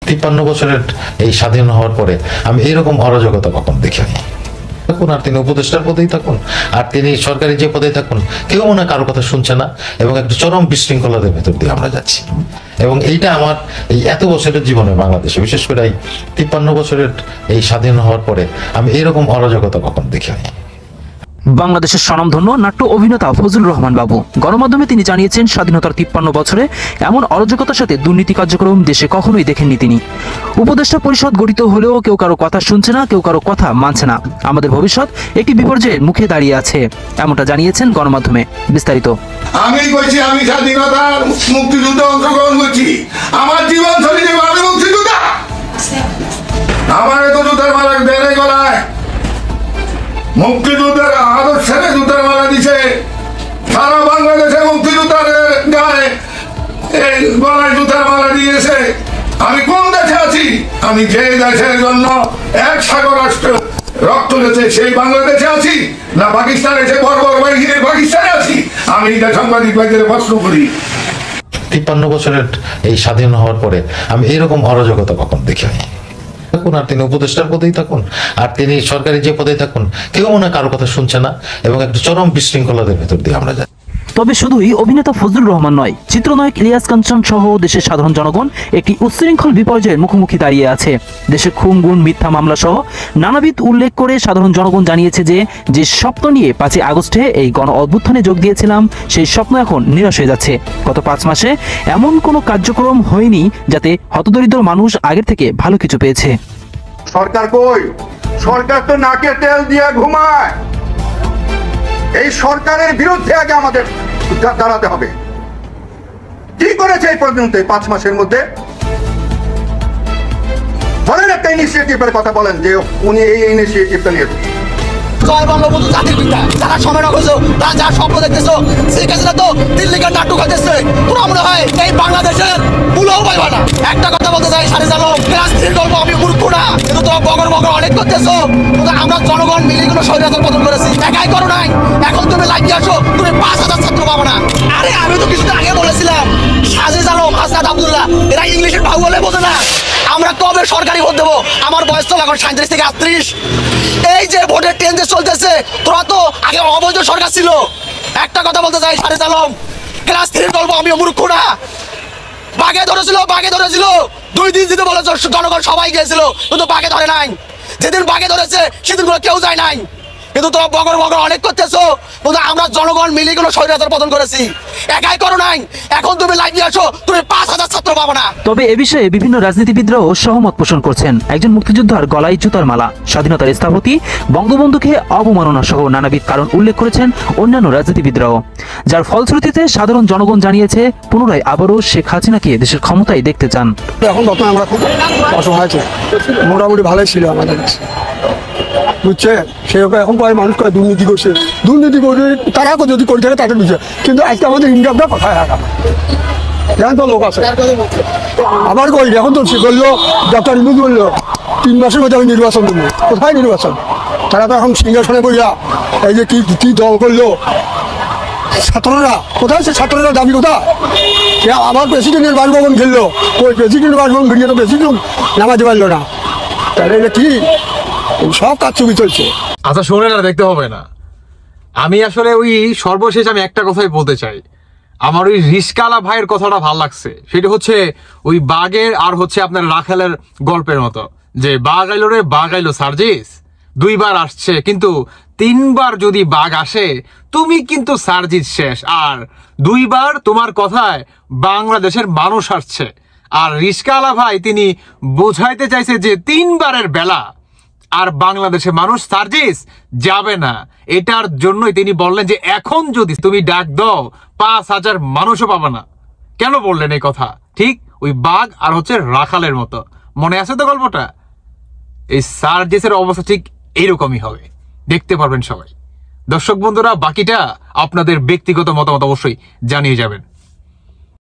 53 বছরের এই স্বাধীন হওয়ার পরে আমি এইরকম অরাজকতা কখন দেখিনি। থাকুন আর তিনি উপদেষ্টার পদেই থাকুন আর তিনি সরকারি যে পদেই থাকুন, কেউ মনে কারো কথা শুনছে না এবং একটা চরম বিশৃঙ্খলার ভেতর দিয়ে আমরা যাচ্ছি। এবং এইটা আমার এই এত বছরের জীবনে বাংলাদেশে, বিশেষ করে এই 53 বছরের এই স্বাধীন হওয়ার পরে আমি এইরকম অরাজকতা কখন দেখিনি। বাংলাদেশের স্বনামধন্য নাট্য অভিনেতা ফজলুর রহমান বাবু গণমাধ্যমে তিনি জানিয়েছেন, স্বাধীনতার 53 বছরে এমন অরাজকতার সাথে দুর্নীতি কার্যক্রম দেশে কখনোই দেখেননি তিনি। উপদেষ্টা পরিষদ গঠিত হলেও কেউ কারো কথা শুনছে না, কেউ কারো কথা মানছে না। আমাদের ভবিষ্যৎ একটি বিপর্যয়ের মুখে দাঁড়িয়ে আছে, এমনটা জানিয়েছেন গণমাধ্যমে। বিস্তারিত। আমি কইছি আমি স্বাধীনতার মুক্তিযুদ্ধে অংশগ্রহণ করছি, আমার জীবন শরীরে আমি মুক্তিযোদ্ধা, আমার এত জুতার মালা দেড়ে গলায় মুক্তিযুদ্ধের আদর্শের জুতার মালা দিছে, সারা বাংলাদেশে মুক্তিযুদ্ধের গায়ে গলায় জুতার মালা দিয়েছে। আমি কোন দেশে আছি? আমি যে দেশের জন্য এক সাগর রাষ্ট্র রক্ত দিয়েছে সেই বাংলাদেশে আছি, না পাকিস্তানে এসে বর্বর বাহিনীর পাকিস্তানে আছি? আমি এটা সাংবাদিক ভাইদের প্রশ্ন করি। 53 বছরের এই স্বাধীন হওয়ার পরে আমি এইরকম অরাজকতা কখন দেখিনি। থাকুন আর তিনি উপদেষ্টার পদেই থাকুন আর তিনি সরকারি যে পদেই থাকুন, কেউ মনে কারো কথা শুনছে না এবং একটা চরম বিশৃঙ্খলার ভেতর দিয়ে আমরা যাই। তবে শুধুই অভিনেতা ফজলুর রহমান নয়, চিত্রনায়ক ইলিয়াস কাঞ্চন সহ দেশের সাধারণ জনগণ একটি উচ্ছৃঙ্খল বিপর্যয়ের মুখোমুখি দাঁড়িয়ে আছে। দেশে খুন, গুম, মিথ্যা মামলা সহ নানাবিধ উল্লেখ করে সাধারণ জনগণ জানিয়েছে যে স্বপ্ন নিয়ে 5ই আগস্টে এই গণ অভ্যুত্থানে যোগ দিয়েছিলাম, সেই স্বপ্ন এখন নিরাশ হয়ে যাচ্ছে। গত 5 মাসে এমন কোনো কার্যক্রম হয়নি যাতে হতদরিদ্র মানুষ আগের থেকে ভালো কিছু পেয়েছে। সরকার কই? সরকার তো নাকে তেল দিয়ে ঘুমায়। এই সরকারের বিরুদ্ধে আগে আমাদের দাঁড়াতে হবে। কি করেছে এই পর্যন্ত 5 মাসের মধ্যে? বলেন একটা ইনিশিয়েটিভের কথা বলেন যে উনি এই ইনিশিয়েটিভটা নিয়েছেন। জয় বঙ্গবন্ধু জাতির পিতা, যারা সময় রাখছো, তারা যার স্বপ্ন দেখতেছো, সেই কাছে তো দিল্লিকার নাটক হইতেছে। তোরা মনে হয় এই বাংলাদেশের ভুলও পাইবা না। একটা কথা বলতে চাই, সাড়ে জানো ক্লাস 3 গল্প আমি মূর্খ না, কিন্তু তোরা বগর বগর অনেক করতেছো। আমরা জনগণ মিলে কোনো স্বৈরাচার পতন করেছি, একাই করো নাই। এখন তুমি লাইভে আসো, তুমি 5000 ছাত্র পাবো না। আরে আমি তো কিছুদিন আগে বলেছিলাম, সাজিদ আলম, আসাদ আব্দুল্লাহ এরা ইংলিশের ভাগ বলে বোঝে না। আমরা কবে সরকারি ভোট দেবো? আমার বয়স তো এখন 37 থেকে 38। এই যে ভোটের ট্রেন চলতেছে, তোরা তো আগে অবৈধ সরকার ছিল। একটা কথা বলতে চাই, সারিজ আলম ক্লাস 3 গল্প আমি মূর্খ না। বাঘে ধরেছিল 2 দিন দিতে বলেছ, জনগণ সবাই গিয়েছিল, কিন্তু বাঘে ধরে নাই। যেদিন বাঘে ধরেছে সেদিন কোনো কেউ যায় নাই, কিন্তু তোরা বগর বগর অনেক করতেছো। কিন্তু আমরা জনগণ মিলে কোনো স্বৈরাচার পতন করেছি, একাই করো নাই। এখন তুমি লাইভে আসো, তুমি 5000 ছাত্র পাবো না। তবে এ বিষয়ে বিভিন্ন রাজনীতিবিদরাও সহমত পোষণ করছেন। একজন মুক্তিযোদ্ধার গলায় জুতার মালা, স্বাধীনতার স্থপতি, বঙ্গবন্ধুকে অবমাননা সহ নানাবিধ কারণ উল্লেখ করেছেন অন্যান্য রাজনীতিবিদরাও, যার ফলশ্রুতিতে সাধারণ জনগণ জানিয়েছে পুনরায় আবারও শেখ হাসিনাকে দেশের ক্ষমতায় দেখতে চান। এখন বর্তমানে আমরা খুব অসহায় ছিল, মোটামুটি ভালোই ছিল আমাদের, বুঝছে? সেরকম এখন কয়েক মানুষ কয় দুর্নীতি করছে, দুর্নীতি করে তারা যদি করে থাকে তাদের বুঝছে, কিন্তু আজকে আমাদের ইনকামটা কোথায় রাখা এখন তো লোক আছে। আবার কই এখন তো সে করলো, ডক্টর ইনুজ বললো 3 মাসের মধ্যে আমি নির্বাচন দেবো। কোথায় নির্বাচন? তারা তো এখন সিংহাসনে বইয়া এই যে কি দল করলো, ছাত্ররা কোথায়? সে ছাত্ররা দাবি কোথায়? সে আবার প্রেসিডেন্টের বাসভবন ঘেরলো, ওই প্রেসিডেন্টের বাসভবন ঘিরিয়ে তো প্রেসিডেন্ট নামাতে পারলো না। তাহলে এটা কি সব কাজ ছবি চলছে? আচ্ছা শোনেন, আর দেখতে হবে না। আমি আসলে ওই সর্বশেষ আমি একটা কথাই বলতে চাই, আমার ওই রিস্কালা ভাইয়ের কথাটা ভাল লাগছে। সেটা হচ্ছে ওই বাঘের আর হচ্ছে আপনার রাখালের গল্পের মতো, যে বাঘ আইলো রে বাঘ আইলো সার্জিস, 2 বার আসছে, কিন্তু 3 বার যদি বাঘ আসে তুমি কিন্তু সার্জিস শেষ। আর 2 বার তোমার কথায় বাংলাদেশের মানুষ আসছে। আর রিস্কালা ভাই তিনি বোঝাইতে চাইছে যে 3 বারের বেলা আর বাংলাদেশের মানুষ সার্জিস যাবে না। এটার জন্যই তিনি বললেন যে এখন যদি তুমি ডাক দাও 5000 মানুষও পাবে না। কেন বললেন এই কথা? ঠিক ওই বাঘ আর হচ্ছে রাখালের মতো। মনে আছে তো গল্পটা? এই সার্জিসের অবস্থা ঠিক এইরকমই হবে, দেখতে পারবেন সবাই। দর্শক বন্ধুরা, বাকিটা আপনাদের ব্যক্তিগত মতামত অবশ্যই জানিয়ে যাবেন।